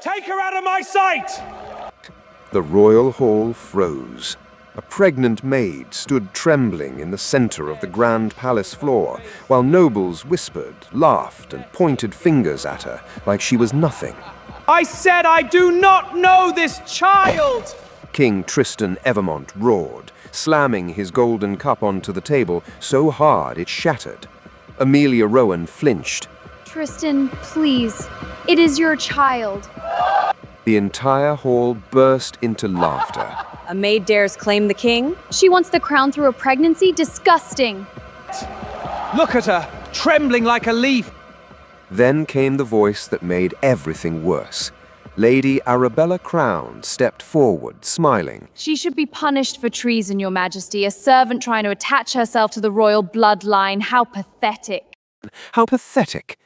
Take her out of my sight! The royal hall froze. A pregnant maid stood trembling in the center of the grand palace floor, while nobles whispered, laughed, and pointed fingers at her like she was nothing. I said I do not know this child! King Tristan Evermont roared, slamming his golden cup onto the table so hard it shattered. Amelia Rowan flinched. Tristan, please. It is your child. The entire hall burst into laughter. A maid dares claim the king? She wants the crown through a pregnancy? Disgusting. Look at her, trembling like a leaf. Then came the voice that made everything worse. Lady Arabella Crown stepped forward, smiling. She should be punished for treason, Your Majesty. A servant trying to attach herself to the royal bloodline. How pathetic. How pathetic.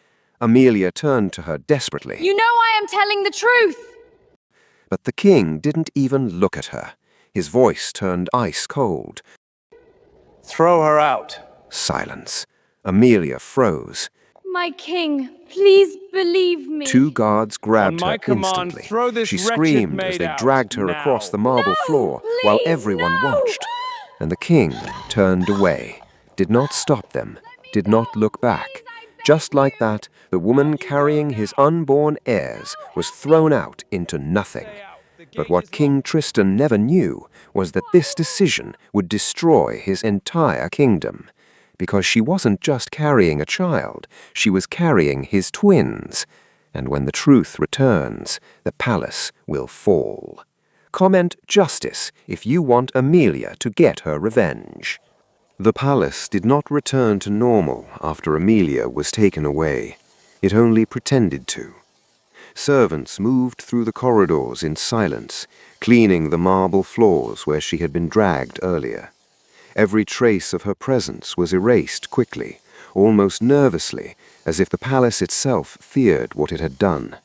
Amelia turned to her desperately. You know I am telling the truth! But the king didn't even look at her. His voice turned ice cold. Throw her out. Silence. Amelia froze. My king, please believe me. Two guards grabbed On my her command, instantly. throw this She wretched screamed maid as they out dragged her now. across the marble No, floor while please, everyone no. watched. And the king turned away, did not stop them, did not look back. Just like that, the woman carrying his unborn heirs was thrown out into nothing. But what King Tristan never knew was that this decision would destroy his entire kingdom. Because she wasn't just carrying a child, she was carrying his twins. And when the truth returns, the palace will fall. Comment justice if you want Amelia to get her revenge. The palace did not return to normal after Amelia was taken away. It only pretended to. Servants moved through the corridors in silence, cleaning the marble floors where she had been dragged earlier. Every trace of her presence was erased quickly, almost nervously, as if the palace itself feared what it had done.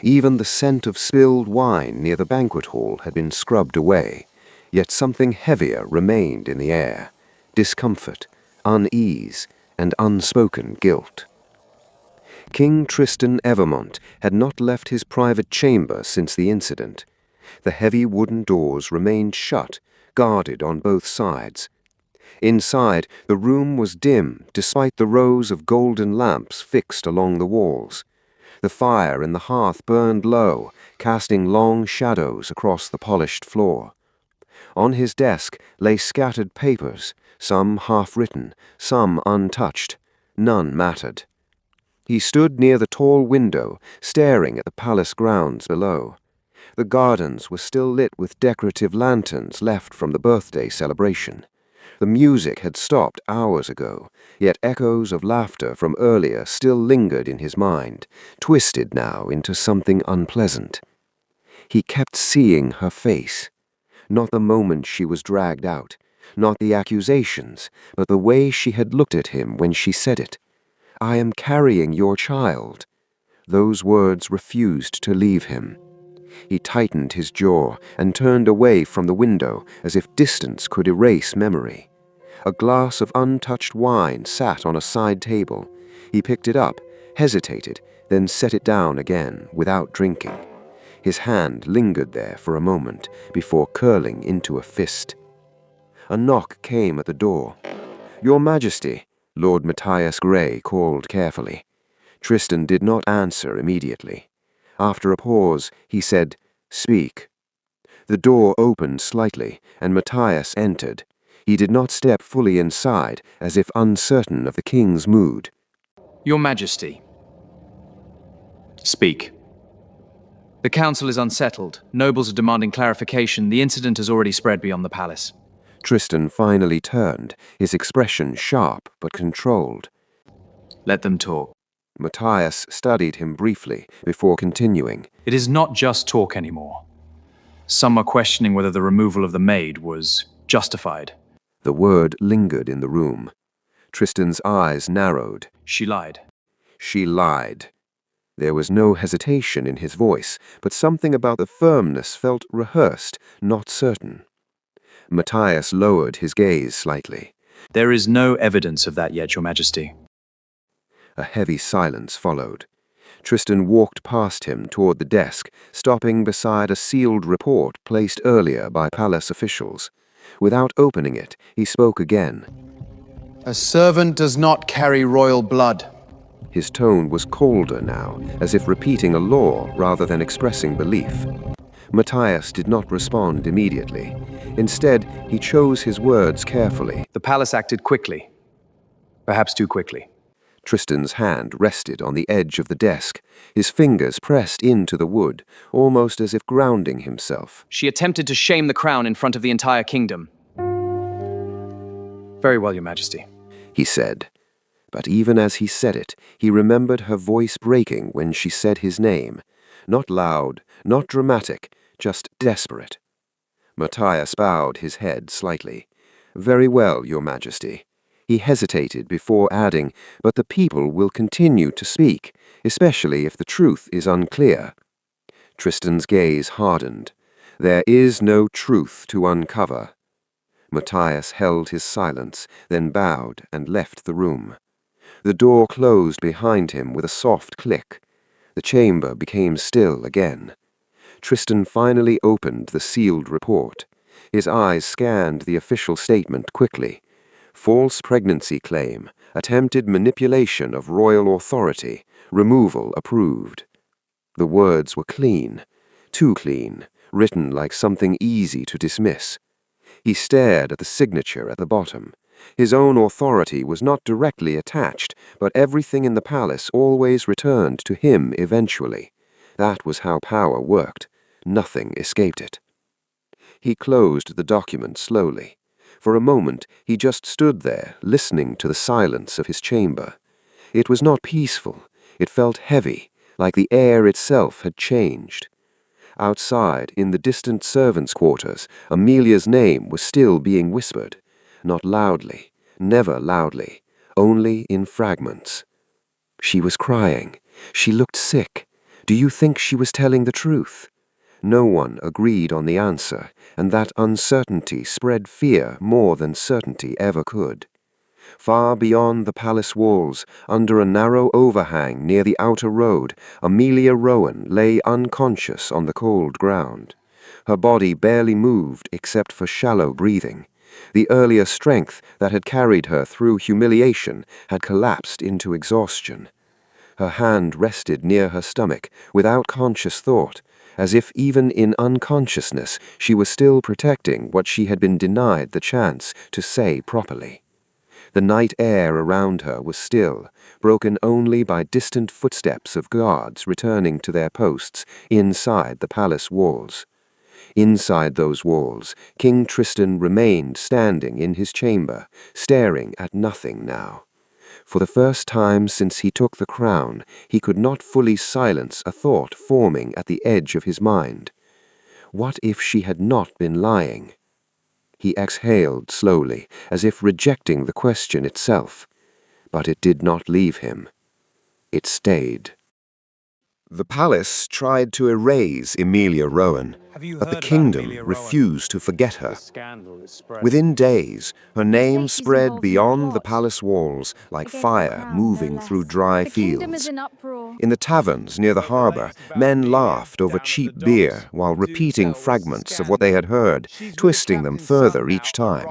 Even the scent of spilled wine near the banquet hall had been scrubbed away, yet something heavier remained in the air. Discomfort, unease, and unspoken guilt. King Tristan Evermont had not left his private chamber since the incident. The heavy wooden doors remained shut, guarded on both sides. Inside, the room was dim despite the rows of golden lamps fixed along the walls. The fire in the hearth burned low, casting long shadows across the polished floor. On his desk lay scattered papers, some half-written, some untouched. None mattered. He stood near the tall window, staring at the palace grounds below. The gardens were still lit with decorative lanterns left from the birthday celebration. The music had stopped hours ago, yet echoes of laughter from earlier still lingered in his mind, twisted now into something unpleasant. He kept seeing her face. Not the moment she was dragged out, not the accusations, but the way she had looked at him when she said it. I am carrying your child. Those words refused to leave him. He tightened his jaw and turned away from the window as if distance could erase memory. A glass of untouched wine sat on a side table. He picked it up, hesitated, then set it down again without drinking. His hand lingered there for a moment before curling into a fist. A knock came at the door. Your Majesty, Lord Matthias Grey called carefully. Tristan did not answer immediately. After a pause, he said, Speak. The door opened slightly, and Matthias entered. He did not step fully inside, as if uncertain of the king's mood. Your Majesty. Speak. The council is unsettled. Nobles are demanding clarification. The incident has already spread beyond the palace. Tristan finally turned, his expression sharp but controlled. Let them talk. Matthias studied him briefly before continuing. It is not just talk anymore. Some are questioning whether the removal of the maid was justified. The word lingered in the room. Tristan's eyes narrowed. She lied. She lied. There was no hesitation in his voice, but something about the firmness felt rehearsed, not certain. Matthias lowered his gaze slightly. There is no evidence of that yet, Your Majesty. A heavy silence followed. Tristan walked past him toward the desk, stopping beside a sealed report placed earlier by palace officials. Without opening it, he spoke again. A servant does not carry royal blood. His tone was colder now, as if repeating a law rather than expressing belief. Matthias did not respond immediately. Instead, he chose his words carefully. The palace acted quickly. Perhaps too quickly. Tristan's hand rested on the edge of the desk, his fingers pressed into the wood, almost as if grounding himself. She attempted to shame the crown in front of the entire kingdom. Very well, Your Majesty, he said. But even as he said it, he remembered her voice breaking when she said his name. Not loud, not dramatic, just desperate. Matthias bowed his head slightly. Very well, Your Majesty. He hesitated before adding, but the people will continue to speak, especially if the truth is unclear. Tristan's gaze hardened. There is no truth to uncover. Matthias held his silence, then bowed and left the room. The door closed behind him with a soft click. The chamber became still again. Tristan finally opened the sealed report. His eyes scanned the official statement quickly. False pregnancy claim, attempted manipulation of royal authority, removal approved. The words were clean, too clean, written like something easy to dismiss. He stared at the signature at the bottom. His own authority was not directly attached, but everything in the palace always returned to him eventually. That was how power worked. Nothing escaped it. He closed the document slowly. For a moment, he just stood there, listening to the silence of his chamber. It was not peaceful. It felt heavy, like the air itself had changed. Outside, in the distant servants' quarters, Amelia's name was still being whispered. Not loudly, never loudly, only in fragments. She was crying. She looked sick. Do you think she was telling the truth? No one agreed on the answer, and that uncertainty spread fear more than certainty ever could. Far beyond the palace walls, under a narrow overhang near the outer road, Amelia Rowan lay unconscious on the cold ground. Her body barely moved except for shallow breathing. The earlier strength that had carried her through humiliation had collapsed into exhaustion. Her hand rested near her stomach, without conscious thought, as if even in unconsciousness she was still protecting what she had been denied the chance to say properly. The night air around her was still, broken only by distant footsteps of guards returning to their posts inside the palace walls. Inside those walls, King Tristan remained standing in his chamber, staring at nothing now. For the first time since he took the crown, he could not fully silence a thought forming at the edge of his mind. What if she had not been lying? He exhaled slowly, as if rejecting the question itself. But it did not leave him. It stayed. The palace tried to erase Amelia Rowan, but the kingdom refused to forget her. Within days, her name spread beyond the palace walls like fire moving through dry fields. In the taverns near the harbor, men laughed over cheap beer while repeating fragments of what they had heard, twisting them further each time.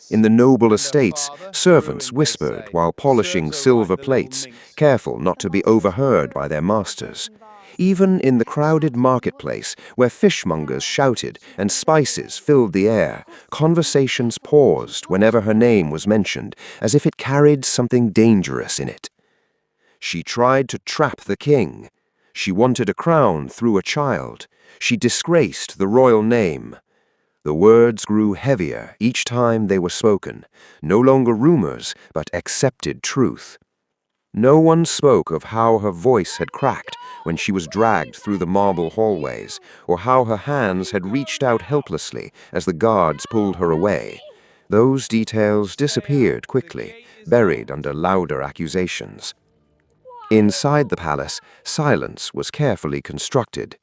In the noble estates, servants whispered while polishing silver plates, careful not to be overheard by their masters. Even in the crowded marketplace, where fishmongers shouted and spices filled the air, conversations paused whenever her name was mentioned, as if it carried something dangerous in it. She tried to trap the king. She wanted a crown through a child. She disgraced the royal name. The words grew heavier each time they were spoken, no longer rumors, but accepted truth. No one spoke of how her voice had cracked when she was dragged through the marble hallways, or how her hands had reached out helplessly as the guards pulled her away. Those details disappeared quickly, buried under louder accusations. Inside the palace, silence was carefully constructed.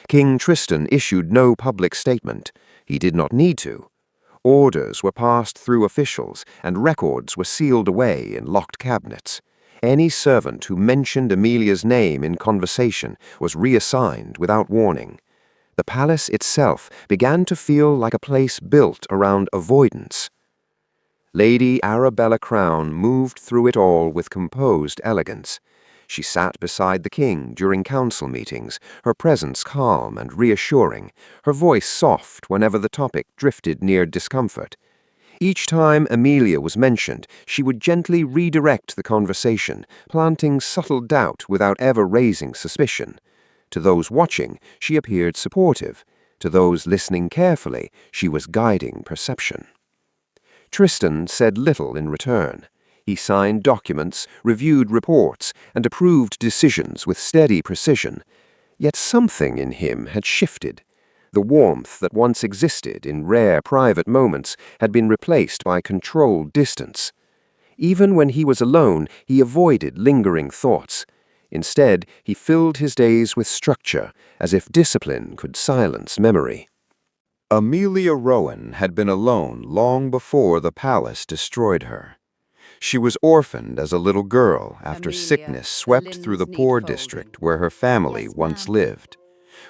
King Tristan issued no public statement. He did not need to. Orders were passed through officials, and records were sealed away in locked cabinets. Any servant who mentioned Amelia's name in conversation was reassigned without warning. The palace itself began to feel like a place built around avoidance. Lady Arabella Crown moved through it all with composed elegance. She sat beside the king during council meetings, her presence calm and reassuring, her voice soft whenever the topic drifted near discomfort. Each time Amelia was mentioned, she would gently redirect the conversation, planting subtle doubt without ever raising suspicion. To those watching, she appeared supportive. To those listening carefully, she was guiding perception. Tristan said little in return. He signed documents, reviewed reports, and approved decisions with steady precision. Yet something in him had shifted. The warmth that once existed in rare private moments had been replaced by controlled distance. Even when he was alone, he avoided lingering thoughts. Instead, he filled his days with structure, as if discipline could silence memory. Amelia Rowan had been alone long before the palace destroyed her. She was orphaned as a little girl after sickness swept through the poor district where her family once lived.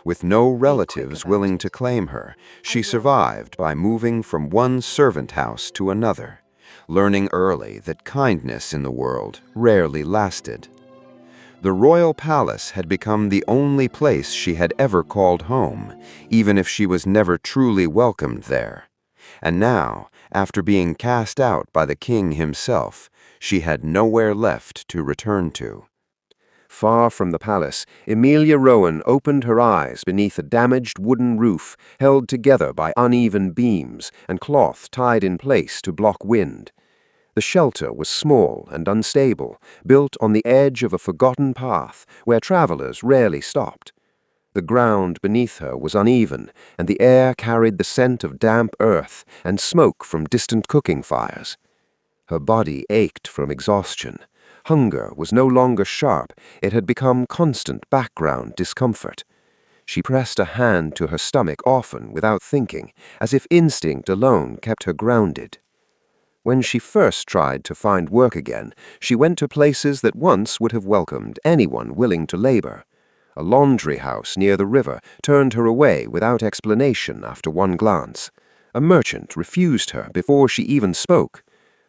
With no relatives willing to claim her, she survived by moving from one servant house to another, learning early that kindness in the world rarely lasted. The royal palace had become the only place she had ever called home, even if she was never truly welcomed there. And now, after being cast out by the king himself, she had nowhere left to return to. Far from the palace, Amelia Rowan opened her eyes beneath a damaged wooden roof held together by uneven beams and cloth tied in place to block wind. The shelter was small and unstable, built on the edge of a forgotten path where travelers rarely stopped. The ground beneath her was uneven, and the air carried the scent of damp earth and smoke from distant cooking fires. Her body ached from exhaustion. Hunger was no longer sharp, it had become constant background discomfort. She pressed a hand to her stomach often without thinking, as if instinct alone kept her grounded. When she first tried to find work again, she went to places that once would have welcomed anyone willing to labor. A laundry house near the river turned her away without explanation after one glance. A merchant refused her before she even spoke.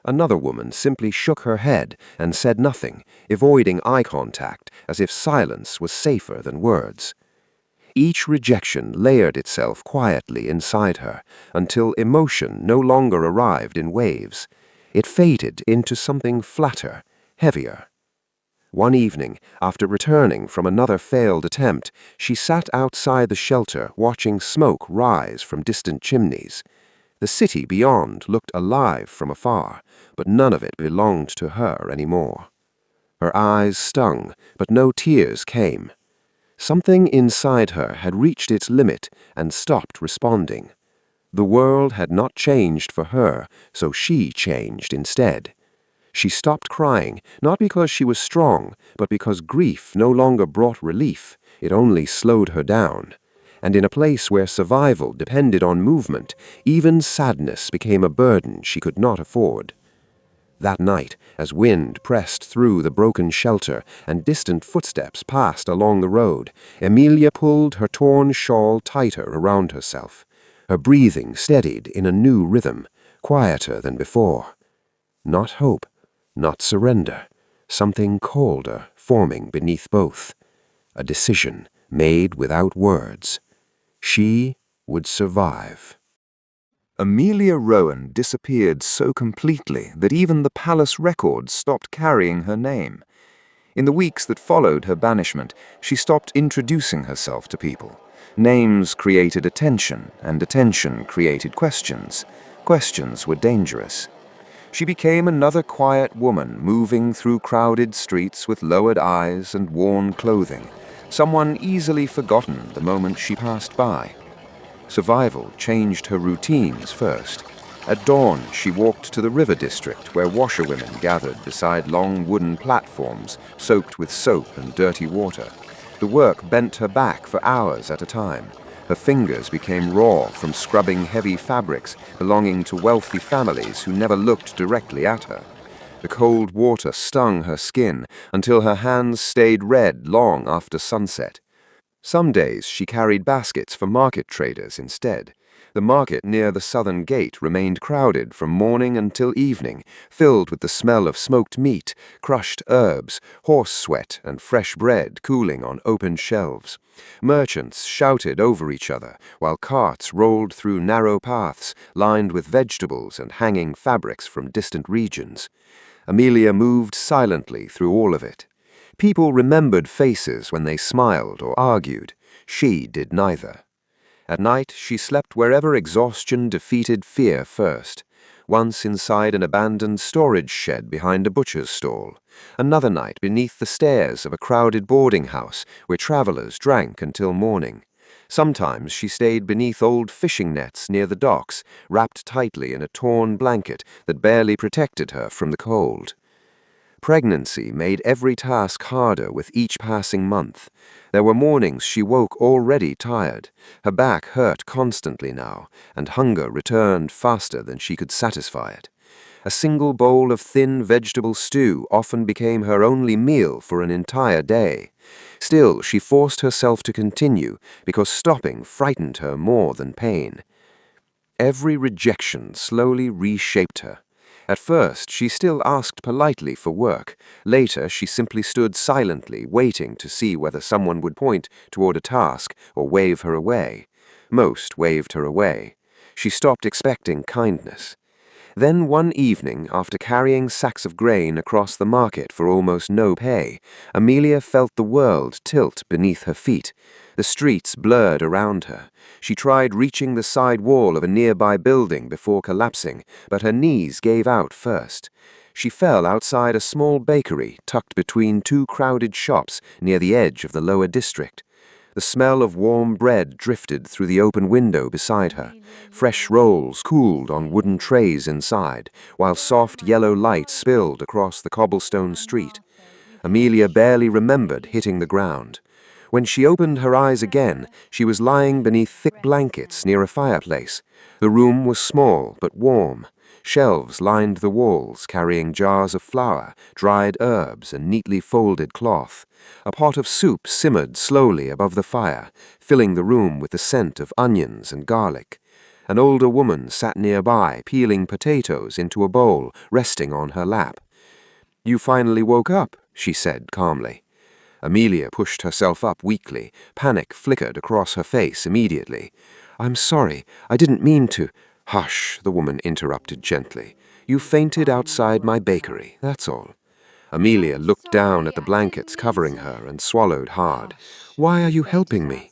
Another woman simply shook her head and said nothing, avoiding eye contact as if silence was safer than words. Each rejection layered itself quietly inside her until emotion no longer arrived in waves. It faded into something flatter, heavier. One evening, after returning from another failed attempt, she sat outside the shelter watching smoke rise from distant chimneys. The city beyond looked alive from afar, but none of it belonged to her anymore. Her eyes stung, but no tears came. Something inside her had reached its limit and stopped responding. The world had not changed for her, so she changed instead. She stopped crying, not because she was strong, but because grief no longer brought relief, it only slowed her down. And in a place where survival depended on movement, even sadness became a burden she could not afford. That night, as wind pressed through the broken shelter and distant footsteps passed along the road, Amelia pulled her torn shawl tighter around herself. Her breathing steadied in a new rhythm, quieter than before. Not hope, not surrender, something colder forming beneath both. A decision made without words. She would survive. Amelia Rowan disappeared so completely that even the palace records stopped carrying her name. In the weeks that followed her banishment, she stopped introducing herself to people. Names created attention, and attention created questions. Questions were dangerous. She became another quiet woman moving through crowded streets with lowered eyes and worn clothing, someone easily forgotten the moment she passed by. Survival changed her routines first. At dawn, she walked to the river district where washerwomen gathered beside long wooden platforms soaked with soap and dirty water. The work bent her back for hours at a time. Her fingers became raw from scrubbing heavy fabrics belonging to wealthy families who never looked directly at her. The cold water stung her skin until her hands stayed red long after sunset. Some days she carried baskets for market traders instead. The market near the southern gate remained crowded from morning until evening, filled with the smell of smoked meat, crushed herbs, horse sweat, and fresh bread cooling on open shelves. Merchants shouted over each other, while carts rolled through narrow paths lined with vegetables and hanging fabrics from distant regions. Amelia moved silently through all of it. People remembered faces when they smiled or argued. She did neither. At night, she slept wherever exhaustion defeated fear first. Once inside an abandoned storage shed behind a butcher's stall. Another night beneath the stairs of a crowded boarding house where travelers drank until morning. Sometimes she stayed beneath old fishing nets near the docks, wrapped tightly in a torn blanket that barely protected her from the cold. Pregnancy made every task harder with each passing month. There were mornings she woke already tired. Her back hurt constantly now, and hunger returned faster than she could satisfy it. A single bowl of thin vegetable stew often became her only meal for an entire day. Still, she forced herself to continue because stopping frightened her more than pain. Every rejection slowly reshaped her. At first, she still asked politely for work. Later, she simply stood silently, waiting to see whether someone would point toward a task or wave her away. Most waved her away. She stopped expecting kindness. Then one evening, after carrying sacks of grain across the market for almost no pay, Amelia felt the world tilt beneath her feet. The streets blurred around her. She tried reaching the side wall of a nearby building before collapsing, but her knees gave out first. She fell outside a small bakery tucked between two crowded shops near the edge of the lower district. The smell of warm bread drifted through the open window beside her. Fresh rolls cooled on wooden trays inside, while soft yellow light spilled across the cobblestone street. Amelia barely remembered hitting the ground. When she opened her eyes again, she was lying beneath thick blankets near a fireplace. The room was small but warm. Shelves lined the walls, carrying jars of flour, dried herbs, and neatly folded cloth. A pot of soup simmered slowly above the fire, filling the room with the scent of onions and garlic. An older woman sat nearby, peeling potatoes into a bowl, resting on her lap. "You finally woke up," she said calmly. Amelia pushed herself up weakly. Panic flickered across her face immediately. "I'm sorry. I didn't mean to—" "Hush," the woman interrupted gently. "You fainted outside my bakery, that's all." Amelia looked down at the blankets covering her and swallowed hard. "Why are you helping me?"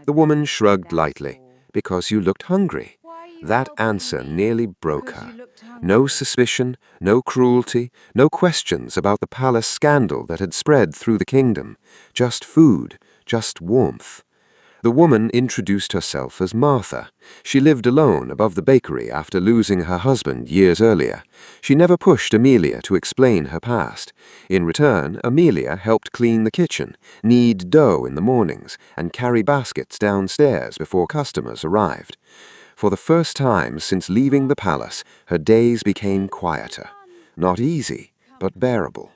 The woman shrugged lightly. "Because you looked hungry." That answer nearly broke her. No suspicion, no cruelty, no questions about the palace scandal that had spread through the kingdom. Just food, just warmth. The woman introduced herself as Martha. She lived alone above the bakery after losing her husband years earlier. She never pushed Amelia to explain her past. In return, Amelia helped clean the kitchen, knead dough in the mornings, and carry baskets downstairs before customers arrived. For the first time since leaving the palace, her days became quieter. Not easy, but bearable.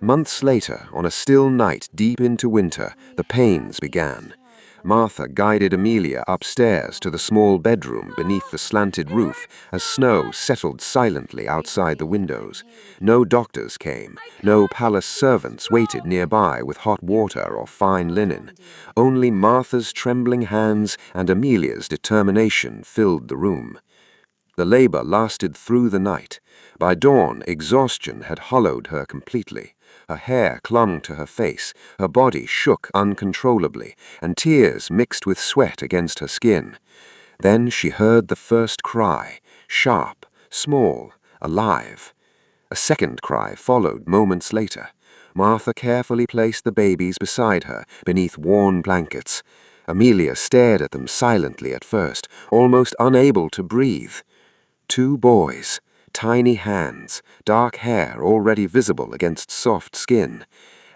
Months later, on a still night deep into winter, the pains began. Martha guided Amelia upstairs to the small bedroom beneath the slanted roof as snow settled silently outside the windows. No doctors came. No palace servants waited nearby with hot water or fine linen. Only Martha's trembling hands and Amelia's determination filled the room. The labor lasted through the night. By dawn, exhaustion had hollowed her completely. Her hair clung to her face, her body shook uncontrollably, and tears mixed with sweat against her skin. Then she heard the first cry, sharp, small, alive. A second cry followed moments later. Martha carefully placed the babies beside her, beneath worn blankets. Amelia stared at them silently at first, almost unable to breathe. 2 boys. Tiny hands, dark hair already visible against soft skin,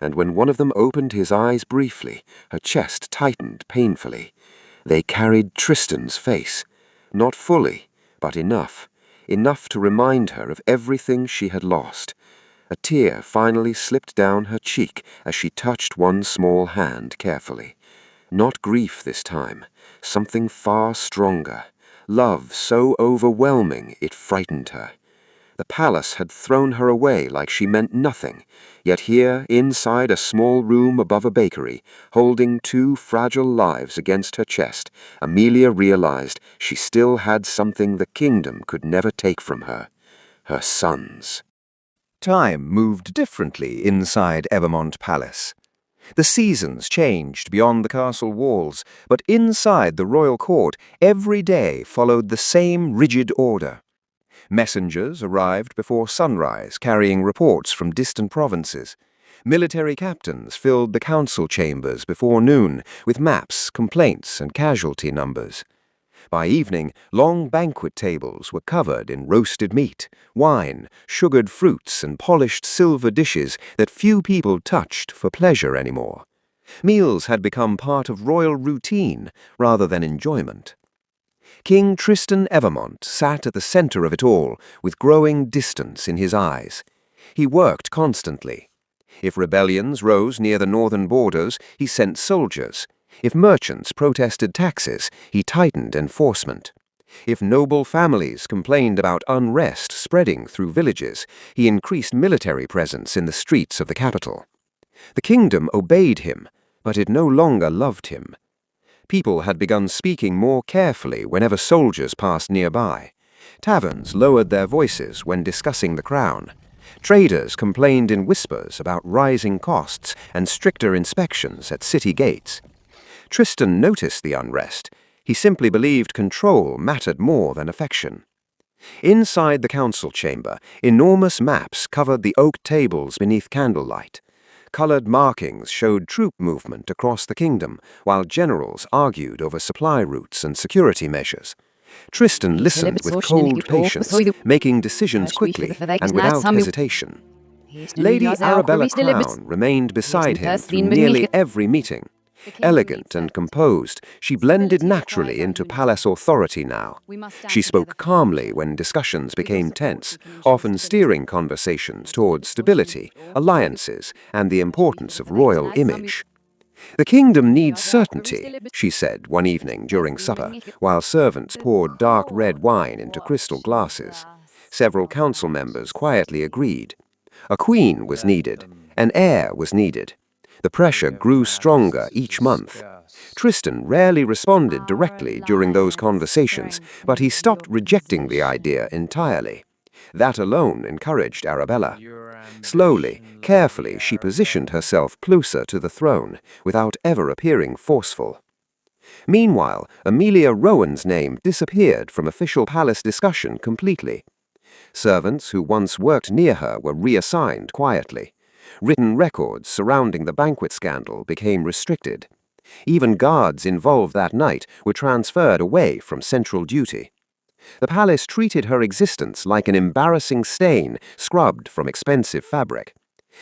and when one of them opened his eyes briefly, her chest tightened painfully. They carried Tristan's face. Not fully, but enough. Enough to remind her of everything she had lost. A tear finally slipped down her cheek as she touched one small hand carefully. Not grief this time, something far stronger. Love so overwhelming it frightened her. The palace had thrown her away like she meant nothing, yet here, inside a small room above a bakery, holding two fragile lives against her chest, Amelia realized she still had something the kingdom could never take from her: her sons. Time moved differently inside Evermont Palace. The seasons changed beyond the castle walls, but inside the royal court, every day followed the same rigid order. Messengers arrived before sunrise, carrying reports from distant provinces. Military captains filled the council chambers before noon with maps, complaints, and casualty numbers. By evening, long banquet tables were covered in roasted meat, wine, sugared fruits, and polished silver dishes that few people touched for pleasure anymore. Meals had become part of royal routine rather than enjoyment. King Tristan Evermont sat at the center of it all, with growing distance in his eyes. He worked constantly. If rebellions rose near the northern borders, he sent soldiers. If merchants protested taxes, he tightened enforcement. If noble families complained about unrest spreading through villages, he increased military presence in the streets of the capital. The kingdom obeyed him, but it no longer loved him. People had begun speaking more carefully whenever soldiers passed nearby. Taverns lowered their voices when discussing the crown. Traders complained in whispers about rising costs and stricter inspections at city gates. Tristan noticed the unrest. He simply believed control mattered more than affection. Inside the council chamber, enormous maps covered the oak tables beneath candlelight. Colored markings showed troop movement across the kingdom, while generals argued over supply routes and security measures. Tristan listened with cold patience, making decisions quickly and without hesitation. Lady Arabella Crown remained beside him through nearly every meeting. Elegant and composed, she blended naturally into palace authority now. She spoke calmly when discussions became tense, often steering conversations towards stability, alliances, and the importance of royal image. "The kingdom needs certainty," she said one evening during supper, while servants poured dark red wine into crystal glasses. Several council members quietly agreed. A queen was needed, an heir was needed. The pressure grew stronger each month. Tristan rarely responded directly during those conversations, but he stopped rejecting the idea entirely. That alone encouraged Arabella. Slowly, carefully, she positioned herself closer to the throne, without ever appearing forceful. Meanwhile, Amelia Rowan's name disappeared from official palace discussion completely. Servants who once worked near her were reassigned quietly. Written records surrounding the banquet scandal became restricted. Even guards involved that night were transferred away from central duty. The palace treated her existence like an embarrassing stain scrubbed from expensive fabric.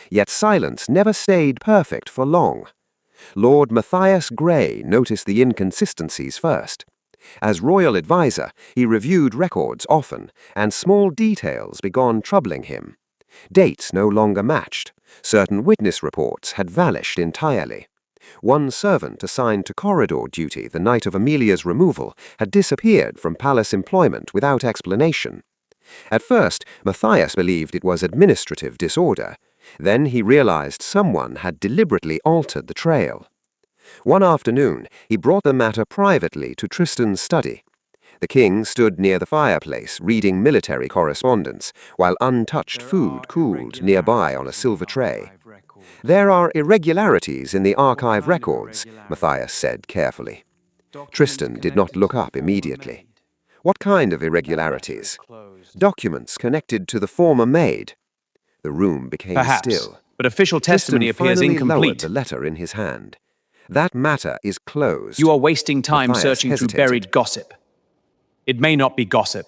Yet silence never stayed perfect for long. Lord Matthias Grey noticed the inconsistencies first. As royal advisor, he reviewed records often, and small details began troubling him. Dates no longer matched. Certain witness reports had vanished entirely. One servant assigned to corridor duty the night of Amelia's removal had disappeared from palace employment without explanation. At first, Matthias believed it was administrative disorder. Then he realized someone had deliberately altered the trail. One afternoon, he brought the matter privately to Tristan's study. The king stood near the fireplace, reading military correspondence, while untouched food cooled nearby on a silver tray. "There are irregularities in the archive records," Matthias said carefully. Tristan did not look up immediately. "What kind of irregularities?" "Documents connected to the former Maid." The room became Perhaps, still. but official testimony Tristan appears finally lowered incomplete. the letter in his hand. "That matter is closed." You are wasting time Matthias searching through hesitated. buried gossip. It may not be gossip.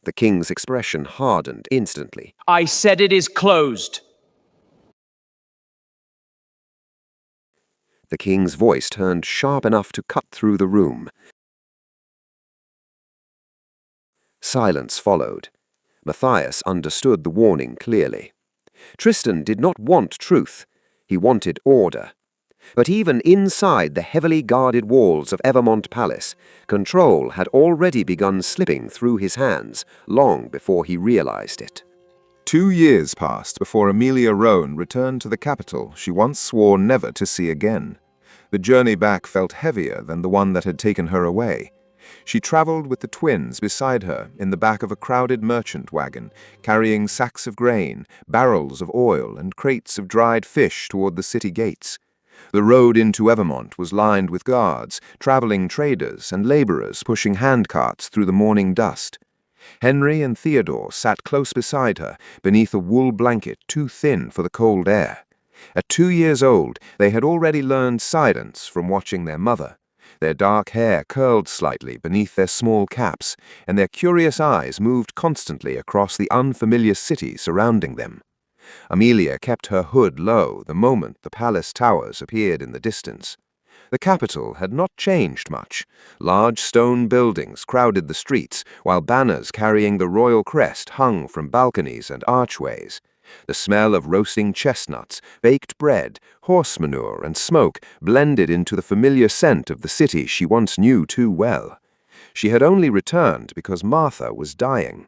The king's expression hardened instantly. I said it is closed. The king's voice turned sharp enough to cut through the room. Silence followed. Matthias understood the warning clearly. Tristan did not want truth. He wanted order. But even inside the heavily guarded walls of Evermont Palace, control had already begun slipping through his hands long before he realized it. 2 years passed before Amelia Roan returned to the capital she once swore never to see again. The journey back felt heavier than the one that had taken her away. She traveled with the twins beside her in the back of a crowded merchant wagon, carrying sacks of grain, barrels of oil, and crates of dried fish toward the city gates. The road into Evermont was lined with guards, traveling traders, and laborers pushing handcarts through the morning dust. Henry and Theodore sat close beside her, beneath a wool blanket too thin for the cold air. At 2 years old, they had already learned silence from watching their mother. Their dark hair curled slightly beneath their small caps, and their curious eyes moved constantly across the unfamiliar city surrounding them. Amelia kept her hood low the moment the palace towers appeared in the distance. The capital had not changed much. Large stone buildings crowded the streets, while banners carrying the royal crest hung from balconies and archways. The smell of roasting chestnuts, baked bread, horse manure, and smoke blended into the familiar scent of the city she once knew too well. She had only returned because Martha was dying.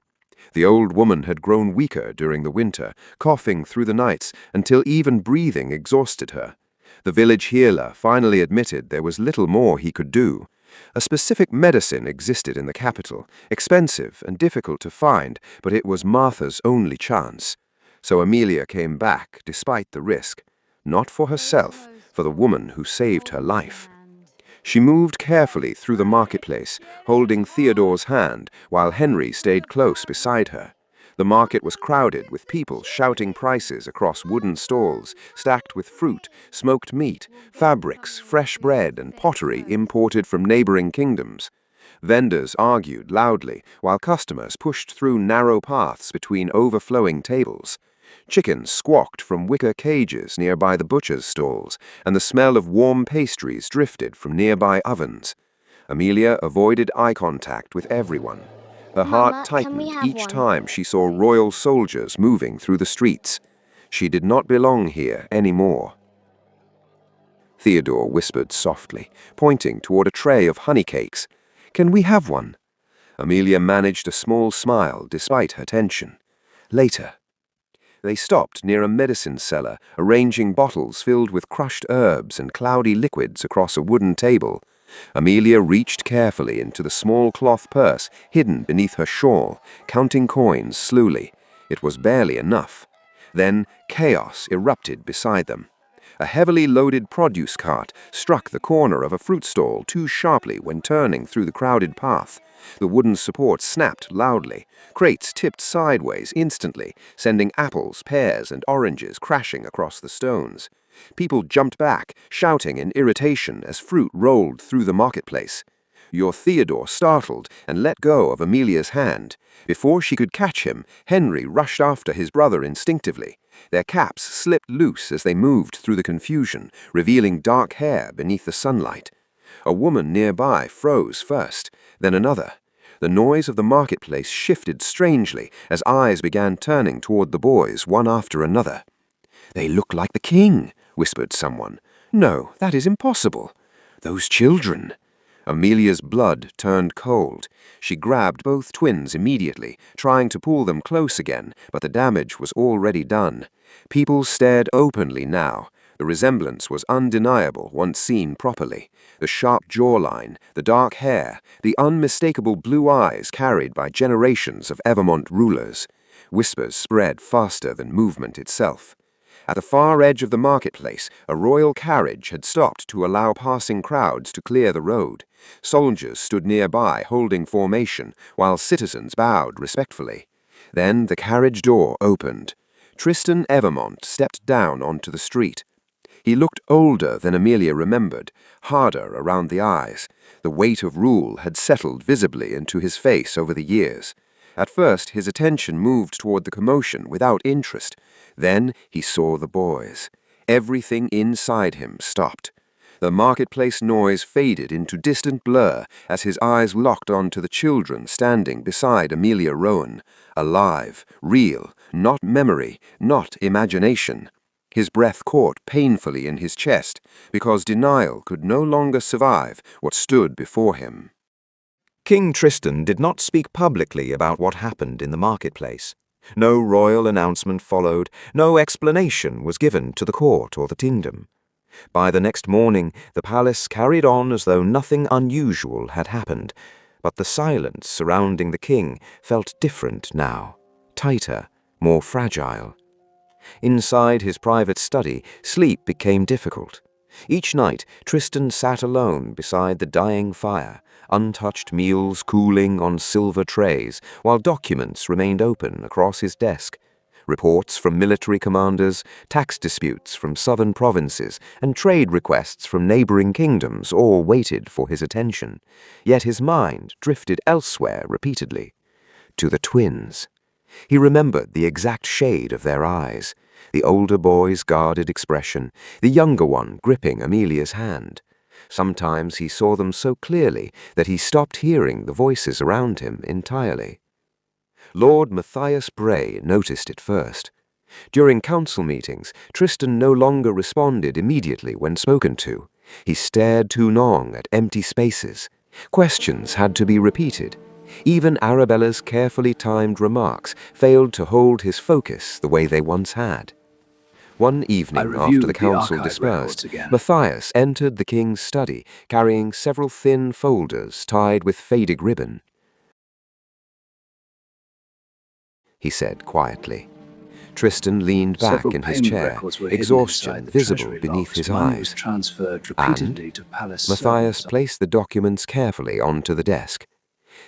The old woman had grown weaker during the winter, coughing through the nights until even breathing exhausted her. The village healer finally admitted there was little more he could do. A specific medicine existed in the capital, expensive and difficult to find, but it was Martha's only chance. So Amelia came back despite the risk, not for herself, for the woman who saved her life. She moved carefully through the marketplace, holding Theodore's hand, while Henry stayed close beside her. The market was crowded with people shouting prices across wooden stalls, stacked with fruit, smoked meat, fabrics, fresh bread, and pottery imported from neighboring kingdoms. Vendors argued loudly, while customers pushed through narrow paths between overflowing tables. Chickens squawked from wicker cages nearby the butcher's stalls, and the smell of warm pastries drifted from nearby ovens. Amelia avoided eye contact with everyone. Her heart tightened each time she saw royal soldiers moving through the streets. She did not belong here anymore. Theodore whispered softly, pointing toward a tray of honey cakes. "Can we have one?" Amelia managed a small smile despite her tension. "Later." They stopped near a medicine cellar, arranging bottles filled with crushed herbs and cloudy liquids across a wooden table. Amelia reached carefully into the small cloth purse hidden beneath her shawl, counting coins slowly. It was barely enough. Then chaos erupted beside them. A heavily loaded produce cart struck the corner of a fruit stall too sharply when turning through the crowded path. The wooden support snapped loudly. Crates tipped sideways instantly, sending apples, pears, and oranges crashing across the stones. People jumped back, shouting in irritation as fruit rolled through the marketplace. Your Theodore startled and let go of Amelia's hand. Before she could catch him, Henry rushed after his brother instinctively. Their caps slipped loose as they moved through the confusion, revealing dark hair beneath the sunlight. A woman nearby froze first, then another. The noise of the marketplace shifted strangely as eyes began turning toward the boys one after another. "They look like the king," whispered someone. "No, that is impossible. Those children." Amelia's blood turned cold. She grabbed both twins immediately, trying to pull them close again, but the damage was already done. People stared openly now. The resemblance was undeniable once seen properly. The sharp jawline, the dark hair, the unmistakable blue eyes carried by generations of Evermont rulers. Whispers spread faster than movement itself. At the far edge of the marketplace, a royal carriage had stopped to allow passing crowds to clear the road. Soldiers stood nearby holding formation, while citizens bowed respectfully. Then the carriage door opened. Tristan Evermont stepped down onto the street. He looked older than Amelia remembered, harder around the eyes. The weight of rule had settled visibly into his face over the years. At first, his attention moved toward the commotion without interest. Then he saw the boys. Everything inside him stopped. The marketplace noise faded into distant blur as his eyes locked onto the children standing beside Amelia Rowan, alive, real, not memory, not imagination. His breath caught painfully in his chest because denial could no longer survive what stood before him. King Tristan did not speak publicly about what happened in the marketplace. No royal announcement followed, no explanation was given to the court or the kingdom. By the next morning, the palace carried on as though nothing unusual had happened, but the silence surrounding the king felt different now, tighter, more fragile. Inside his private study, sleep became difficult. Each night, Tristan sat alone beside the dying fire, untouched meals cooling on silver trays, while documents remained open across his desk. Reports from military commanders, tax disputes from southern provinces, and trade requests from neighboring kingdoms all waited for his attention. Yet his mind drifted elsewhere repeatedly. To the twins. He remembered the exact shade of their eyes, the older boy's guarded expression, the younger one gripping Amelia's hand. Sometimes he saw them so clearly that he stopped hearing the voices around him entirely. Lord Matthias Bray noticed it first. During council meetings, Tristan no longer responded immediately when spoken to. He stared too long at empty spaces. Questions had to be repeated. Even Arabella's carefully timed remarks failed to hold his focus the way they once had. One evening after the council dispersed, Matthias entered the king's study, carrying several thin folders tied with faded ribbon. He said quietly. Tristan leaned back in his chair, exhaustion visible beneath his eyes. And Matthias placed the documents carefully onto the desk.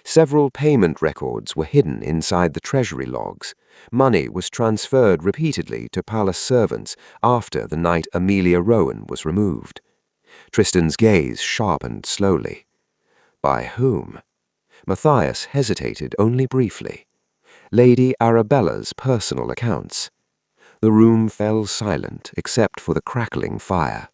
Several payment records were hidden inside the treasury logs. Money was transferred repeatedly to palace servants after the night Amelia Rowan was removed. Tristan's gaze sharpened slowly. By whom? Matthias hesitated only briefly. Lady Arabella's personal accounts. The room fell silent except for the crackling fire.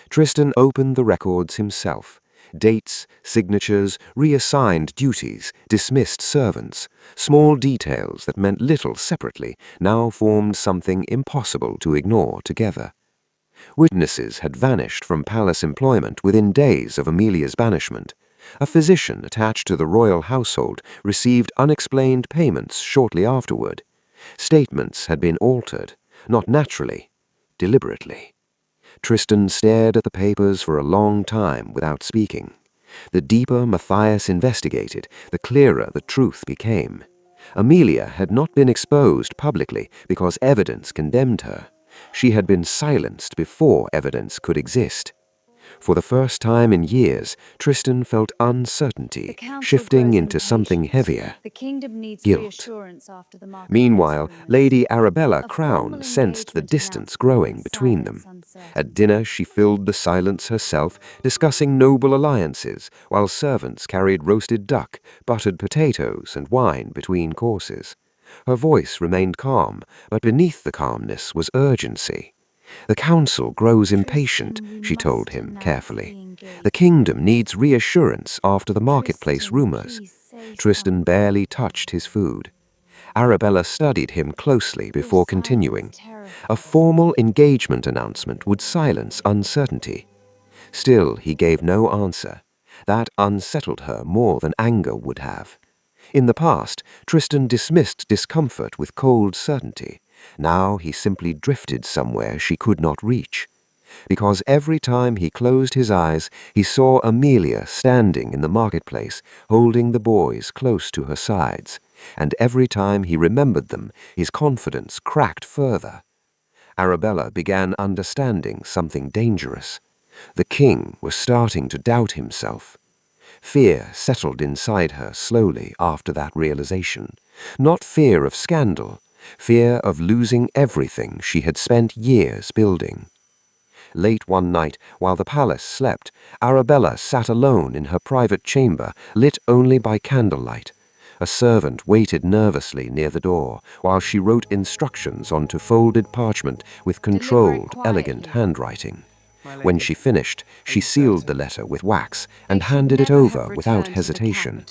Tristan opened the records himself. Dates, signatures, reassigned duties, dismissed servants, small details that meant little separately now formed something impossible to ignore together. Witnesses had vanished from palace employment within days of Amelia's banishment. A physician attached to the royal household received unexplained payments shortly afterward. Statements had been altered, not naturally, deliberately. Tristan stared at the papers for a long time without speaking. The deeper Matthias investigated, the clearer the truth became. Amelia had not been exposed publicly because evidence condemned her. She had been silenced before evidence could exist. For the first time in years, Tristan felt uncertainty shifting into something heavier. Guilt. Meanwhile, Lady Arabella Crown sensed the distance growing between them. At dinner, she filled the silence herself, discussing noble alliances, while servants carried roasted duck, buttered potatoes, and wine between courses. Her voice remained calm, but beneath the calmness was urgency. The council grows impatient, she told him carefully. The kingdom needs reassurance after the marketplace rumors. Tristan barely touched his food. Arabella studied him closely before continuing. A formal engagement announcement would silence uncertainty. Still, he gave no answer. That unsettled her more than anger would have. In the past, Tristan dismissed discomfort with cold certainty. Now he simply drifted somewhere she could not reach. Because every time he closed his eyes, he saw Amelia standing in the marketplace, holding the boys close to her sides. And every time he remembered them, his confidence cracked further. Arabella began understanding something dangerous. The king was starting to doubt himself. Fear settled inside her slowly after that realization. Not fear of scandal, fear of losing everything she had spent years building. Late one night, while the palace slept, Arabella sat alone in her private chamber, lit only by candlelight. A servant waited nervously near the door, while she wrote instructions onto folded parchment with controlled, elegant handwriting. When she finished, she sealed the letter with wax and handed it over without hesitation.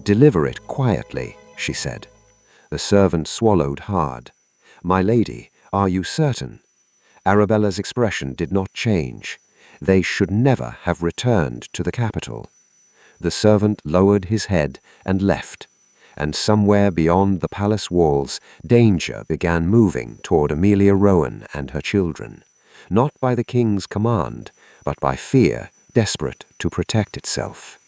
"Deliver it quietly," she said. The servant swallowed hard. "My lady, are you certain?" Arabella's expression did not change. They should never have returned to the capital. The servant lowered his head and left, and somewhere beyond the palace walls, danger began moving toward Amelia Rowan and her children, not by the king's command, but by fear, desperate to protect itself.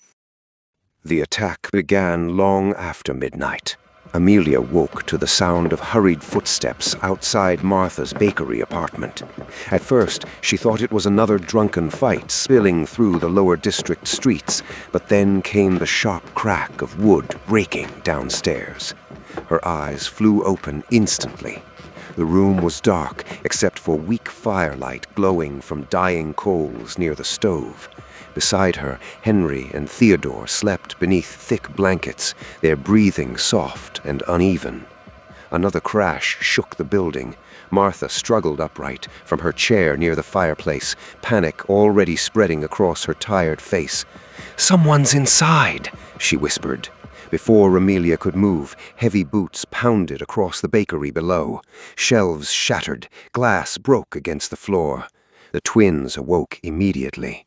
The attack began long after midnight. Amelia woke to the sound of hurried footsteps outside Martha's bakery apartment. At first, she thought it was another drunken fight spilling through the lower district streets, but then came the sharp crack of wood breaking downstairs. Her eyes flew open instantly. The room was dark, except for weak firelight glowing from dying coals near the stove. Beside her, Henry and Theodore slept beneath thick blankets, their breathing soft and uneven. Another crash shook the building. Martha struggled upright from her chair near the fireplace, panic already spreading across her tired face. "Someone's inside," she whispered. Before Amelia could move, heavy boots pounded across the bakery below. Shelves shattered, glass broke against the floor. The twins awoke immediately.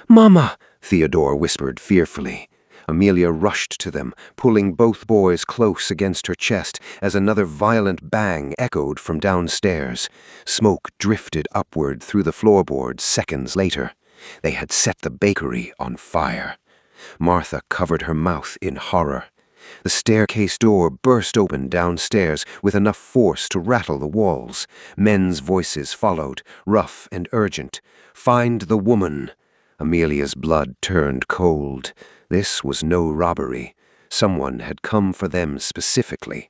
"Mama!" Theodore whispered fearfully. Amelia rushed to them, pulling both boys close against her chest as another violent bang echoed from downstairs. Smoke drifted upward through the floorboards seconds later. They had set the bakery on fire. Martha covered her mouth in horror. The staircase door burst open downstairs with enough force to rattle the walls. Men's voices followed, rough and urgent. "Find the woman!" Amelia's blood turned cold. This was no robbery. Someone had come for them specifically.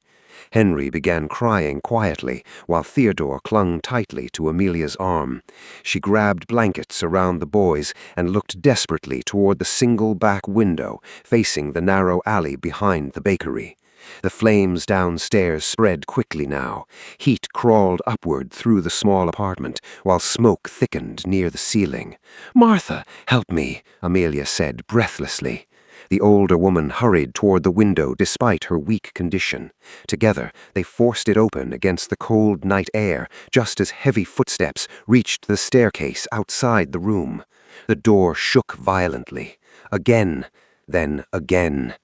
Henry began crying quietly, while Theodore clung tightly to Amelia's arm. She grabbed blankets around the boys and looked desperately toward the single back window facing the narrow alley behind the bakery. The flames downstairs spread quickly now. Heat crawled upward through the small apartment, while smoke thickened near the ceiling. "Martha, help me," Amelia said breathlessly. The older woman hurried toward the window despite her weak condition. Together, they forced it open against the cold night air just as heavy footsteps reached the staircase outside the room. The door shook violently. Again, then again.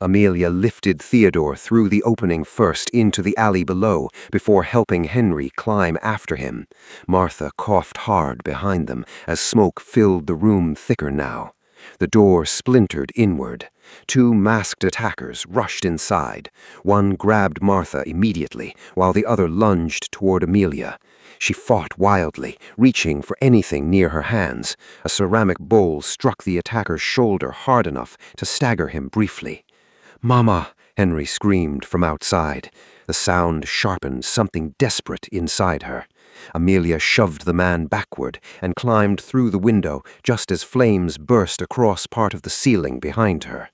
Amelia lifted Theodore through the opening first into the alley below before helping Henry climb after him. Martha coughed hard behind them as smoke filled the room thicker now. The door splintered inward. Two masked attackers rushed inside. One grabbed Martha immediately, while the other lunged toward Amelia. She fought wildly, reaching for anything near her hands. A ceramic bowl struck the attacker's shoulder hard enough to stagger him briefly. "Mama!" Henry screamed from outside. The sound sharpened something desperate inside her. Amelia shoved the man backward and climbed through the window just as flames burst across part of the ceiling behind her.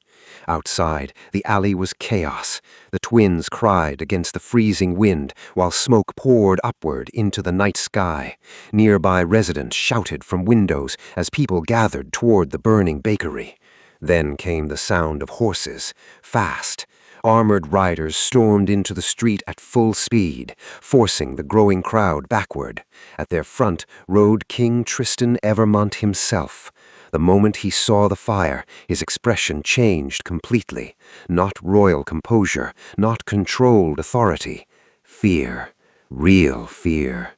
Outside, the alley was chaos. The twins cried against the freezing wind while smoke poured upward into the night sky. Nearby residents shouted from windows as people gathered toward the burning bakery. Then came the sound of horses, fast. Armored riders stormed into the street at full speed, forcing the growing crowd backward. At their front rode King Tristan Evermont himself. The moment he saw the fire, his expression changed completely. Not royal composure, not controlled authority. Fear, real fear.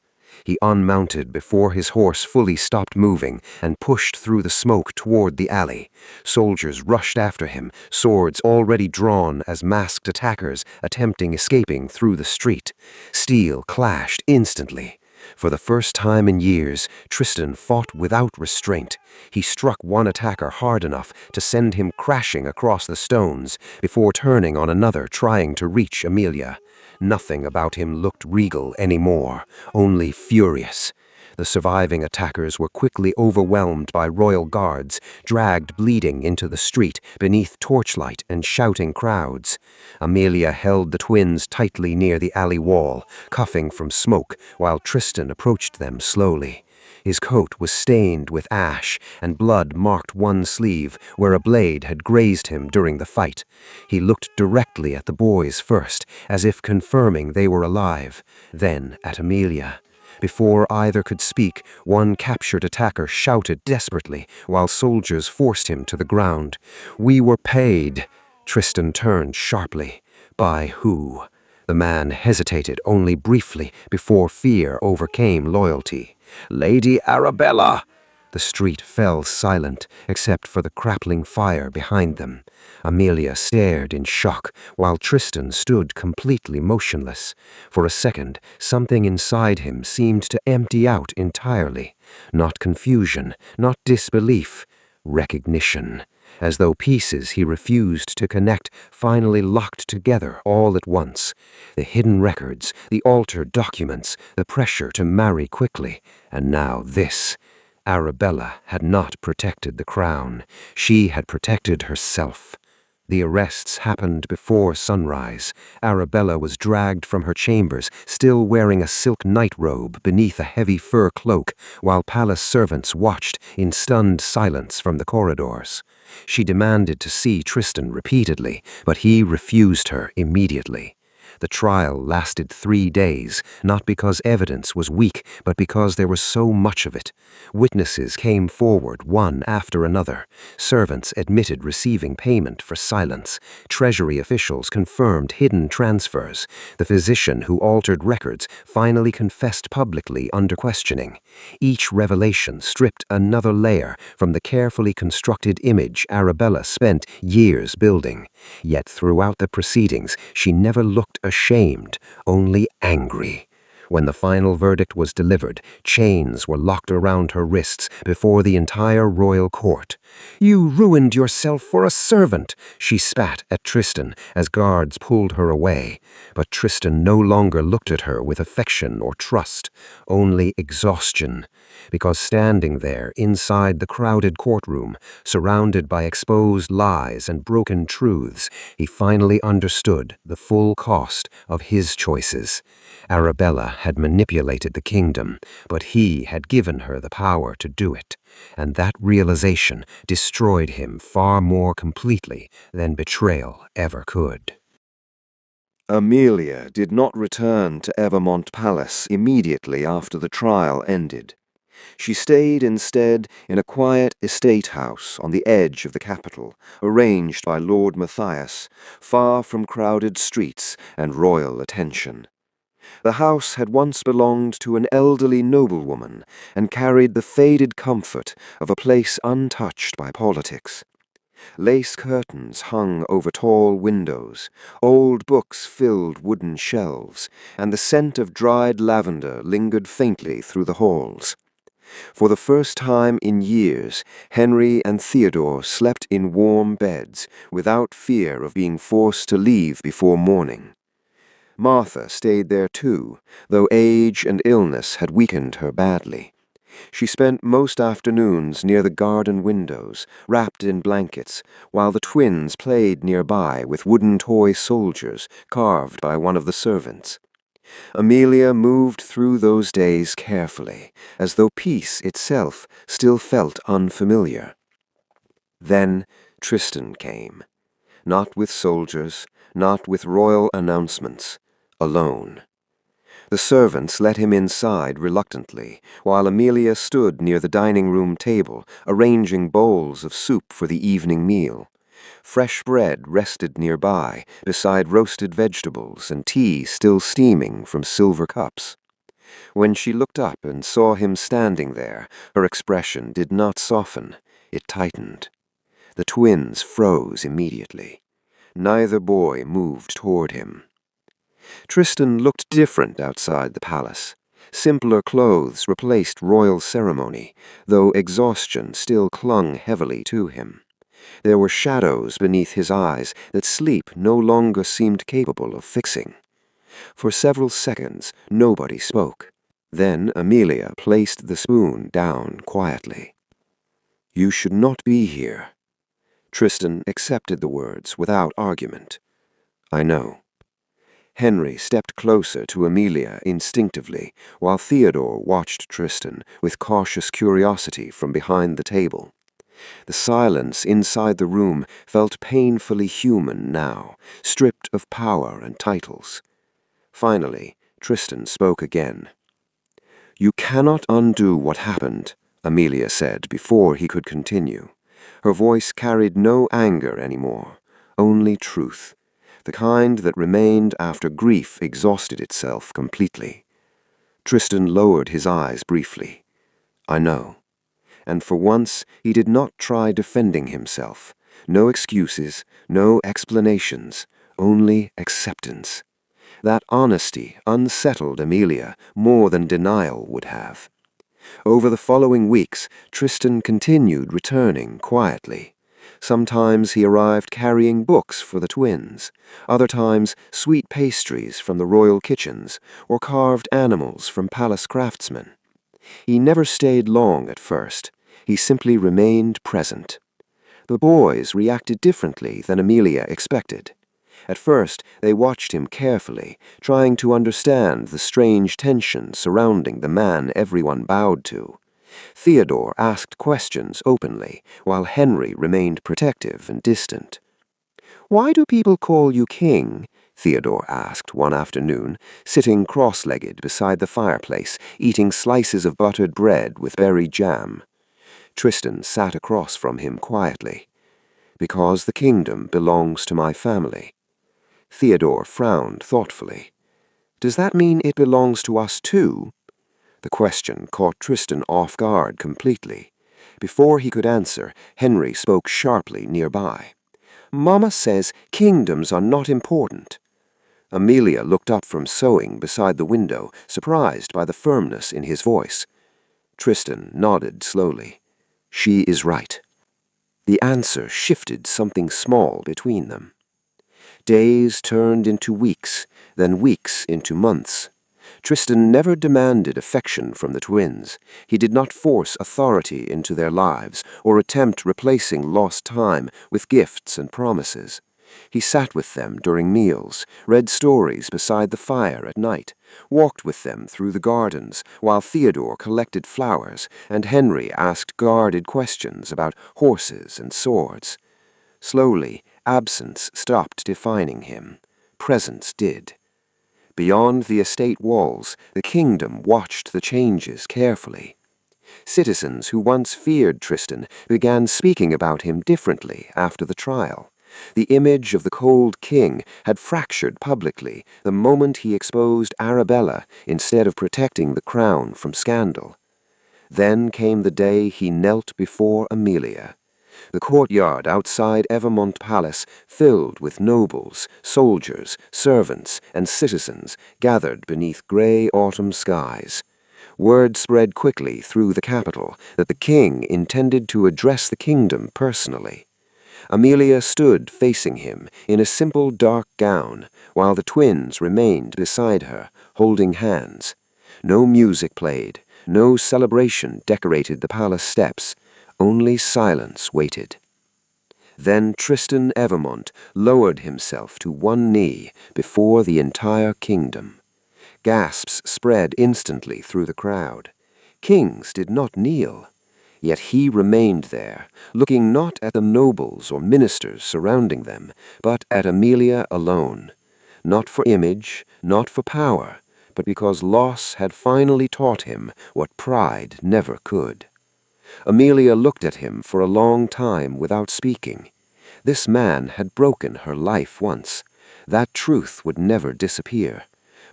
He unmounted before his horse fully stopped moving and pushed through the smoke toward the alley. Soldiers rushed after him, swords already drawn as masked attackers attempting escaping through the street. Steel clashed instantly. For the first time in years, Tristan fought without restraint. He struck one attacker hard enough to send him crashing across the stones before turning on another trying to reach Amelia. Nothing about him looked regal anymore, only furious. The surviving attackers were quickly overwhelmed by royal guards, dragged bleeding into the street beneath torchlight and shouting crowds. Amelia held the twins tightly near the alley wall, coughing from smoke, while Tristan approached them slowly. His coat was stained with ash, and blood marked one sleeve where a blade had grazed him during the fight. He looked directly at the boys first, as if confirming they were alive, then at Amelia. Before either could speak, one captured attacker shouted desperately, while soldiers forced him to the ground. "We were paid." Tristan turned sharply. "By who?" The man hesitated only briefly before fear overcame loyalty. "Lady Arabella!" The street fell silent, except for the crackling fire behind them. Amelia stared in shock, while Tristan stood completely motionless. For a second, something inside him seemed to empty out entirely. Not confusion, not disbelief, recognition. As though pieces he refused to connect finally locked together all at once. The hidden records, the altered documents, the pressure to marry quickly, and now this. Arabella had not protected the crown. She had protected herself. The arrests happened before sunrise. Arabella was dragged from her chambers, still wearing a silk nightrobe beneath a heavy fur cloak, while palace servants watched in stunned silence from the corridors. She demanded to see Tristan repeatedly, but he refused her immediately. The trial lasted 3 days, not because evidence was weak, but because there was so much of it. Witnesses came forward one after another. Servants admitted receiving payment for silence. Treasury officials confirmed hidden transfers. The physician who altered records finally confessed publicly under questioning. Each revelation stripped another layer from the carefully constructed image Arabella spent years building. Yet throughout the proceedings, she never looked ashamed, only angry. When the final verdict was delivered, chains were locked around her wrists before the entire royal court. "You ruined yourself for a servant," she spat at Tristan as guards pulled her away. But Tristan no longer looked at her with affection or trust, only exhaustion. Because standing there inside the crowded courtroom, surrounded by exposed lies and broken truths, he finally understood the full cost of his choices. Arabella had manipulated the kingdom, but he had given her the power to do it, and that realization destroyed him far more completely than betrayal ever could. Amelia did not return to Evermont Palace immediately after the trial ended. She stayed instead in a quiet estate house on the edge of the capital, arranged by Lord Matthias, far from crowded streets and royal attention. The house had once belonged to an elderly noblewoman and carried the faded comfort of a place untouched by politics. Lace curtains hung over tall windows, old books filled wooden shelves, and the scent of dried lavender lingered faintly through the halls. For the first time in years, Henry and Theodore slept in warm beds without fear of being forced to leave before morning. Martha stayed there too, though age and illness had weakened her badly. She spent most afternoons near the garden windows, wrapped in blankets, while the twins played nearby with wooden toy soldiers carved by one of the servants. Amelia moved through those days carefully, as though peace itself still felt unfamiliar. Then Tristan came, not with soldiers, not with royal announcements, alone. The servants let him inside reluctantly, while Amelia stood near the dining room table, arranging bowls of soup for the evening meal. Fresh bread rested nearby, beside roasted vegetables and tea still steaming from silver cups. When she looked up and saw him standing there, her expression did not soften, it tightened. The twins froze immediately. Neither boy moved toward him. Tristan looked different outside the palace. Simpler clothes replaced royal ceremony, though exhaustion still clung heavily to him. There were shadows beneath his eyes that sleep no longer seemed capable of fixing. For several seconds, nobody spoke. Then Amelia placed the spoon down quietly. "You should not be here." Tristan accepted the words without argument. "I know." Henry stepped closer to Amelia instinctively, while Theodore watched Tristan with cautious curiosity from behind the table. The silence inside the room felt painfully human now, stripped of power and titles. Finally, Tristan spoke again. "You cannot undo what happened," Amelia said before he could continue. Her voice carried no anger anymore, only truth, the kind that remained after grief exhausted itself completely. Tristan lowered his eyes briefly. "I know." And for once he did not try defending himself. No excuses, no explanations, only acceptance. That honesty unsettled Amelia more than denial would have. Over the following weeks, Tristan continued returning quietly. Sometimes he arrived carrying books for the twins, other times sweet pastries from the royal kitchens, or carved animals from palace craftsmen. He never stayed long at first. He simply remained present. The boys reacted differently than Amelia expected. At first, they watched him carefully, trying to understand the strange tension surrounding the man everyone bowed to. Theodore asked questions openly, while Henry remained protective and distant. "Why do people call you king?" Theodore asked one afternoon, sitting cross-legged beside the fireplace, eating slices of buttered bread with berry jam. Tristan sat across from him quietly. "Because the kingdom belongs to my family." Theodore frowned thoughtfully. "Does that mean it belongs to us too?" The question caught Tristan off guard completely. Before he could answer, Henry spoke sharply nearby. "Mama says kingdoms are not important." Amelia looked up from sewing beside the window, surprised by the firmness in his voice. Tristan nodded slowly. "She is right." The answer shifted something small between them. Days turned into weeks, then weeks into months. Tristan never demanded affection from the twins. He did not force authority into their lives or attempt replacing lost time with gifts and promises. He sat with them during meals, read stories beside the fire at night, walked with them through the gardens while Theodore collected flowers and Henry asked guarded questions about horses and swords. Slowly, absence stopped defining him. Presence did. Beyond the estate walls, the kingdom watched the changes carefully. Citizens who once feared Tristan began speaking about him differently after the trial. The image of the cold king had fractured publicly the moment he exposed Arabella instead of protecting the crown from scandal. Then came the day he knelt before Amelia. The courtyard outside Evermont Palace filled with nobles, soldiers, servants, and citizens gathered beneath gray autumn skies. Word spread quickly through the capital that the king intended to address the kingdom personally. Amelia stood facing him in a simple dark gown, while the twins remained beside her, holding hands. No music played, no celebration decorated the palace steps. Only silence waited. Then Tristan Evermont lowered himself to one knee before the entire kingdom. Gasps spread instantly through the crowd. Kings did not kneel. Yet he remained there, looking not at the nobles or ministers surrounding them, but at Amelia alone. Not for image, not for power, but because loss had finally taught him what pride never could. Amelia looked at him for a long time without speaking. This man had broken her life once. That truth would never disappear.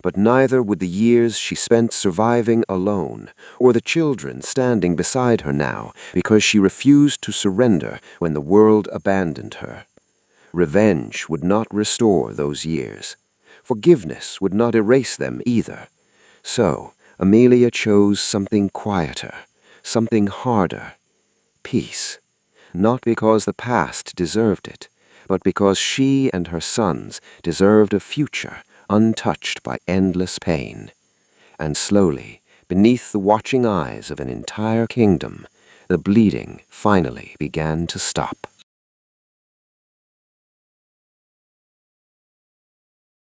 But neither would the years she spent surviving alone, or the children standing beside her now because she refused to surrender when the world abandoned her. Revenge would not restore those years. Forgiveness would not erase them either. So, Amelia chose something quieter, something harder. Peace. Not because the past deserved it, but because she and her sons deserved a future untouched by endless pain. And slowly, beneath the watching eyes of an entire kingdom, the bleeding finally began to stop.